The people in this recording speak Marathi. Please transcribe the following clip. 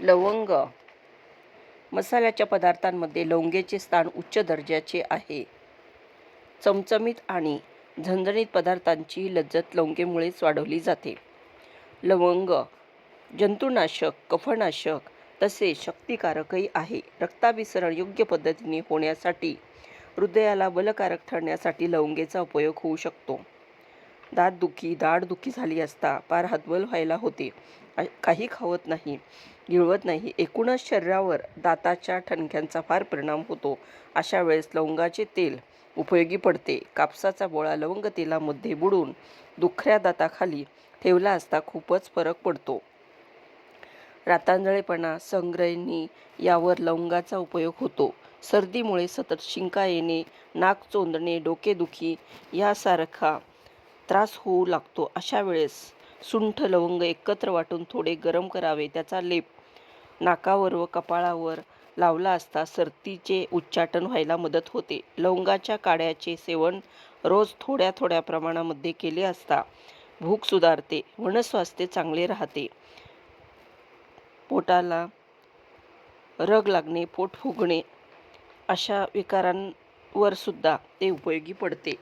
लवंग. मसाल्याच्या पदार्थांमध्ये लवंगेचे स्थान उच्च दर्जाचे आहे. चमचमीत आणि झणझणीत पदार्थांची लज्जत लवंगेमुळेच वाढवली जाते. लवंग जंतुनाशक, कफनाशक तसेच शक्तिकारकही आहे. रक्ताभिसरण योग्य पद्धतीने होण्यासाठी, हृदयाला बलकारक ठरण्यासाठी लवंगेचा उपयोग होऊ शकतो. दातदुखी, दाढदुखी झाली असता पार हतबल व्हायला होते. काही खावत नाही, गिळवत नाही. एकूणच शरीरावर दाताच्या ठणक्यांचा फार परिणाम होतो. अशा वेळेस लवंगाचे तेल उपयोगी पडते. कापसाचा बोळा लवंग तेलामध्ये बुडवून दुखऱ्या दाताखाली ठेवला असता खूपच फरक पडतो. रातांधळेपणा, संग्रहणी यावर लवंगाचा उपयोग होतो. सर्दीमुळे सतत शिंका येणे, नाक चोंदणे, डोकेदुखी यासारखा त्रास होऊ लागतो. अशा वेळेस सुंठ, लवंग एकत्र वाटून थोडे गरम करावे. त्याचा लेप नाकावर व कपाळावर लावला असता सर्दीचे उच्चाटन व्हायला मदत होते. लवंगाच्या काड्याचे सेवन रोज थोड्या थोड्या प्रमाणामध्ये केले असता भूक सुधारते, मनस्वास्थ्य चांगले राहते. पोटाला रग लागणे, पोट फुगणे अशा विकारांवर सुद्धा ते उपयोगी पडते.